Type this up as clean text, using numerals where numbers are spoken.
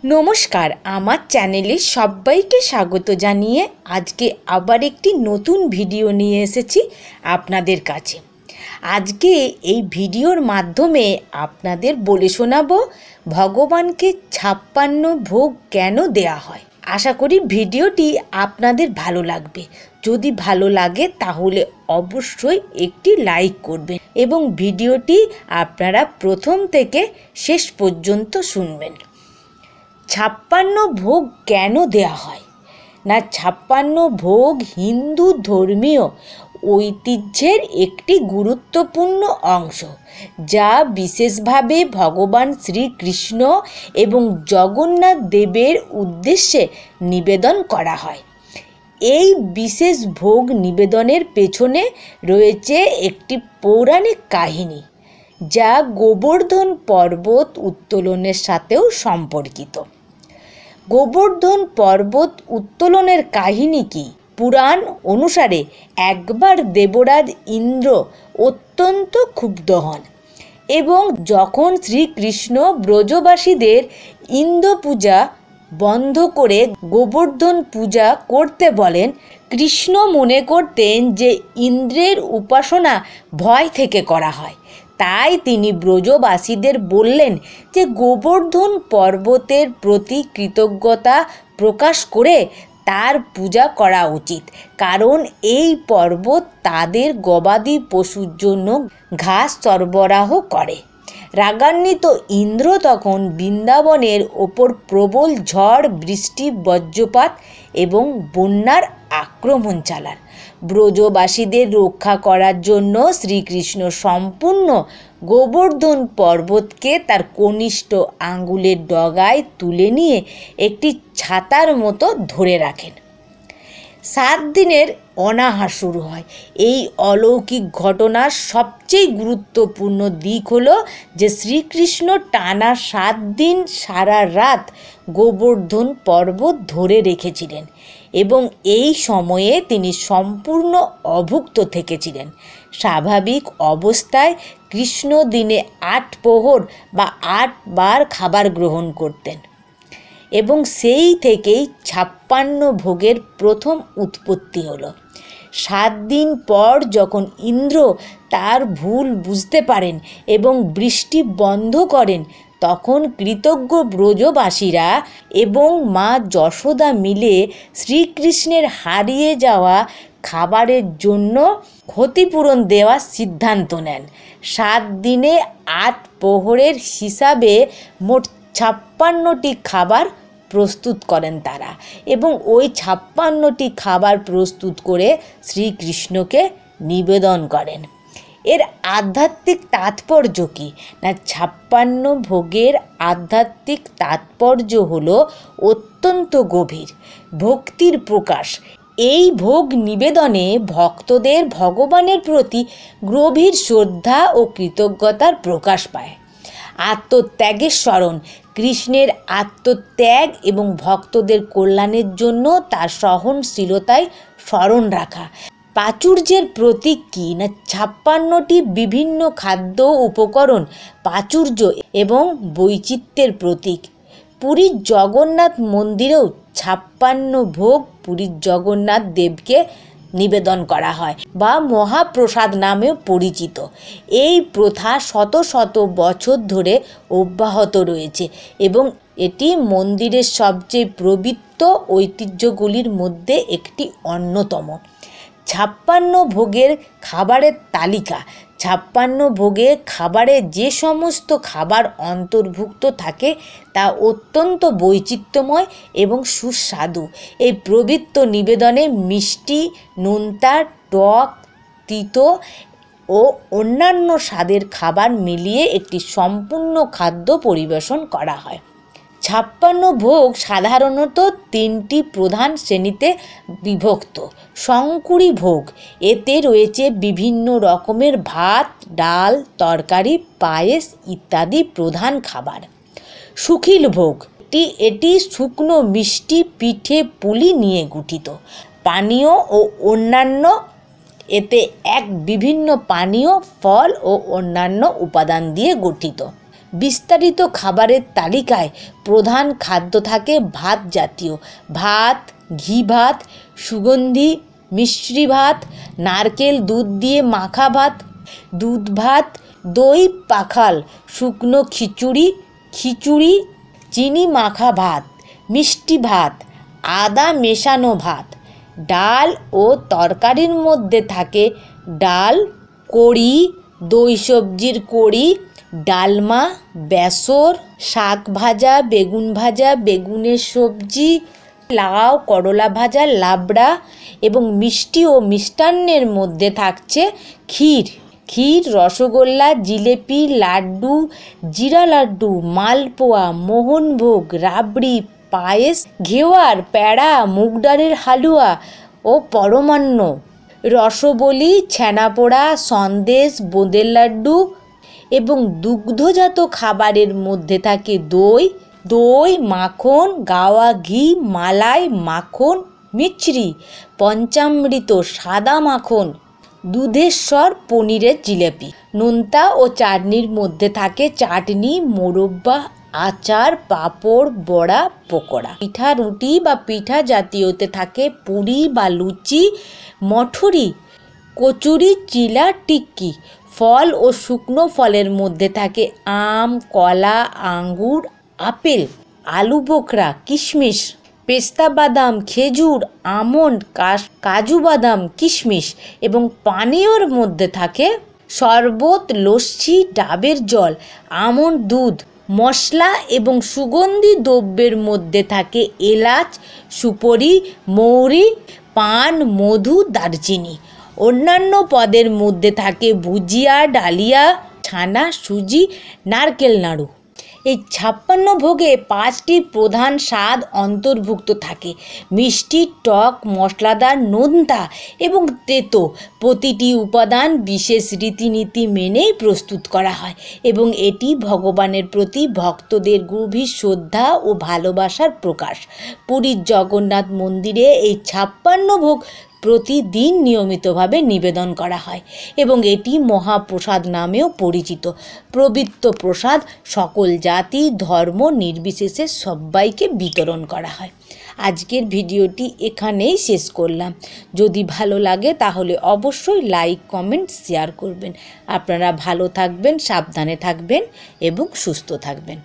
নমস্কার, আমার চ্যানেলে সবাইকে স্বাগত জানিয়ে আজকে আবার একটি নতুন ভিডিও নিয়ে এসেছি আপনাদের কাছে। আজকে এই ভিডিওর মাধ্যমে আপনাদের বলে শোনাবো ভগবানকে 56 ভোগ কেন দেয়া হয়। আশা করি ভিডিওটি আপনাদের ভালো লাগবে। যদি ভালো লাগে তাহলে অবশ্যই একটি লাইক করবেন এবং ভিডিওটি আপনারা প্রথম থেকে শেষ পর্যন্ত শুনবেন। 56 ভোগ কেন দেয়া হয় না, 56 ভোগ হিন্দু ধর্মীয় ঐতিহ্যের একটি গুরুত্বপূর্ণ অংশ, যা বিশেষভাবে ভগবান শ্রীকৃষ্ণ এবং জগন্নাথ দেবের উদ্দেশ্যে নিবেদন করা হয়। এই বিশেষ ভোগ নিবেদনের পেছনে রয়েছে একটি পৌরাণিক কাহিনী, যা গোবর্ধন পর্বত উত্তোলনের সাথেও সম্পর্কিত। গোবর্ধন পর্বত উত্তোলনের কাহিনী কি? পুরাণ অনুসারে একবার দেবরাজ ইন্দ্র অত্যন্ত ক্ষুব্ধ হন এবং যখন শ্রীকৃষ্ণ ব্রজবাসীদের ইন্দ্র পূজা বন্ধ করে গোবর্ধন পূজা করতে বলেন, কৃষ্ণ মনে করতেন যে ইন্দ্রের উপাসনা ভয় থেকে করা হয়। তাই তিনি ব্রজবাসীদের বললেন যে গোবর্ধন পর্বতের প্রতি কৃতজ্ঞতা প্রকাশ করে তার পূজা করা উচিত, কারণ এই পর্বত তাদের গবাদি পশুর জন্য ঘাস সরবরাহ করে। রাগান্বিত ইন্দ্র তখন বৃন্দাবনের ওপর প্রবল ঝড় বৃষ্টি, বজ্রপাত এবং বন্যার আক্রমণ চালান। ব্রজবাসীদের রক্ষা করার জন্য শ্রীকৃষ্ণ সম্পূর্ণ গোবর্ধন পর্বতকে তার কনিষ্ঠ আঙ্গুলের ডগায় তুলে নিয়ে একটি ছাতার মতো ধরে রাখেন। 7 দিনের অনাহার শুরু হয়। এই অলৌকিক ঘটনার সবচেয়ে গুরুত্বপূর্ণ দিক হলো যে শ্রীকৃষ্ণ টানা 7 দিন সারা রাত গোবর্ধন পর্বত ধরে রেখেছিলেন এবং এই সময়ে তিনি সম্পূর্ণ অভুক্ত থেকেছিলেন। স্বাভাবিক অবস্থায় কৃষ্ণ দিনে 8 প্রহর বা 8 বার খাবার গ্রহণ করতেন এবং সেই থেকেই 56 ভোগের প্রথম উৎপত্তি হলো। 7 দিন পর যখন ইন্দ্র তার ভুল বুঝতে পারেন এবং বৃষ্টি বন্ধ করেন, তখন কৃতজ্ঞ ব্রজবাসীরা এবং মা যশোদা মিলে শ্রীকৃষ্ণের হারিয়ে যাওয়া খাবারের জন্য ক্ষতিপূরণ দেওয়ার সিদ্ধান্ত নেন। 7 দিনে 8 প্রহরের হিসাবে মোট 56টি খাবার প্রস্তুত করেন তারা এবং ওই 56টি খাবার প্রস্তুত করে শ্রীকৃষ্ণকে নিবেদন করেন। এর আধ্যাত্মিক তাৎপর্য কী না, 56 ভোগের আধ্যাত্মিক তাৎপর্য হলো অত্যন্ত গভীর ভক্তির প্রকাশ। এই ভোগ নিবেদনে ভক্তদের ভগবানের প্রতি গভীর শ্রদ্ধা ও কৃতজ্ঞতার প্রকাশ পায়। আত্মত্যাগের স্মরণ, কৃষ্ণের আত্মত্যাগ এবং ভক্তদের কল্যাণের জন্য তার সহনশীলতায় স্মরণ রাখা। প্রাচুর্যের প্রতীক কী না, 56টি বিভিন্ন খাদ্য উপকরণ প্রাচুর্য এবং বৈচিত্র্যের প্রতীক। পুরীর জগন্নাথ মন্দিরেও 56 ভোগ পুরীর জগন্নাথ দেবকে নিবেদন করা হয় বা মহাপ্রসাদ নামেও পরিচিত। এই প্রথা শত শত বছর ধরে অব্যাহত রয়েছে এবং এটি মন্দিরের সবচেয়ে পবিত্র ঐতিহ্যগুলির মধ্যে একটি অন্যতম। 56 ভোগের খাবারের তালিকা। 56 ভোগে খাবারে যে সমস্ত খাবার অন্তর্ভুক্ত থাকে তা অত্যন্ত বৈচিত্র্যময় এবং সুস্বাদু। এই পবিত্র নিবেদনে মিষ্টি, নোনতা, টক, তিতো ও অন্যান্য স্বাদের খাবার মিলিয়ে একটি সম্পূর্ণ খাদ্য পরিবেশন করা হয়। 56 ভোগ সাধারণত 3টি প্রধান শ্রেণীতে বিভক্ত। শঙ্করী ভোগ, এতে রয়েছে বিভিন্ন রকমের ভাত, ডাল, তরকারি, পায়েস ইত্যাদি প্রধান খাবার। শুখিল ভোগ, এটি শুকনো মিষ্টি, পিঠে, পুলি নিয়ে গঠিত। পানীয় ও অন্যান্য, এতে বিভিন্ন পানীয়, ফল ও অন্যান্য উপাদান দিয়ে গঠিত। বিস্তারিত খাবারের তালিকায় প্রধান খাদ্য থাকে ভাত জাতীয়, ভাত, ঘি ভাত, সুগন্ধি মিশ্রি ভাত, নারকেল দুধ দিয়ে মাখা ভাত, দুধ ভাত, দই পাখাল, শুকনো খিচুড়ি, খিচুড়ি, চিনি মাখা ভাত, মিষ্টি ভাত, আদা মেশানো ভাত। ডাল ও তরকারির মধ্যে থাকে ডাল, কড়ি, দই সবজির কড়ি, ডালমা, বেসর, শাক ভাজা, বেগুনের সবজি, লাউ, করলা ভাজা, লাবড়া এবং মিষ্টি ও মিষ্টান্নের মধ্যে থাকছে ক্ষীর, রসগোল্লা, জিলেপি, লাড্ডু, জিরা লাড্ডু, মালপোয়া, মোহনভোগ, রাবড়ি, পায়েস, ঘেওয়ার, প্যাড়া, মুগ ডালের হালুয়া ও পরমান্ন, রসবলি, ছানাপোড়া, সন্দেশ, বোঁদের লাড্ডু এবং দুগ্ধজাত খাবারের মধ্যে থাকে দই, মাখন, গাওয়া ঘি, মালাই, মাখন, মিছরি, পঞ্চামৃত, সাদা মাখন, দুধেশ্বর, পনিরের জিলেপি। নোনতা ও চাটনির মধ্যে থাকে চাটনি, মোরব্বা, আচার, পাঁপড়, বড়া, পকোড়া। পিঠা রুটি বা পিঠা জাতীয়তে থাকে পুরি বা লুচি, মঠরি, কচুরি, চিলা, টিক্কি। ফল ও শুকনো ফলের মধ্যে থাকে আম, কলা, আঙ্গুর, আপেল, আলু বোখরা, কিশমিশ, পেস্তা বাদাম, খেজুর, আমন্ড, কাজু বাদাম, কিশমিশ এবং পানীয়র মধ্যে থাকে শরবত, লস্যি, ডাবের জল, আমন্ড দুধ। মশলা এবং সুগন্ধি দ্রব্যের মধ্যে থাকে এলাচ, সুপারি, মৌরি, পান, মধু, দারচিনি। অন্যান্য পদের মধ্যে থাকে ভুজিয়া, ডালিয়া, ছানা, সুজি, নারকেল নাড়ু। এই 56 ভোগে 5টি প্রধান স্বাদ অন্তর্ভুক্ত থাকে: মিষ্টি, টক, মশলাদার, নোনতা এবং তেতো। প্রতিটি উপাদান বিশেষ রীতিনীতি মেনেই প্রস্তুত করা হয় এবং এটি ভগবানের প্রতি ভক্তদের গভীর শ্রদ্ধা ও ভালোবাসার প্রকাশ। পুরীর জগন্নাথ মন্দিরে এই 56 ভোগ প্রতিদিন নিয়মিতভাবে নিবেদন করা হয় এবং এটি মহাপ্রসাদ নামেও পরিচিত। পবিত্র প্রসাদ সকল জাতি ধর্ম নির্বিশেষে সবাইকে বিতরণ করা হয়। আজকের ভিডিওটি এখানেই শেষ করলাম। যদি ভালো লাগে তাহলে অবশ্যই লাইক, কমেন্ট, শেয়ার করবেন। আপনারা ভালো থাকবেন, সাবধানে থাকবেন এবং সুস্থ থাকবেন।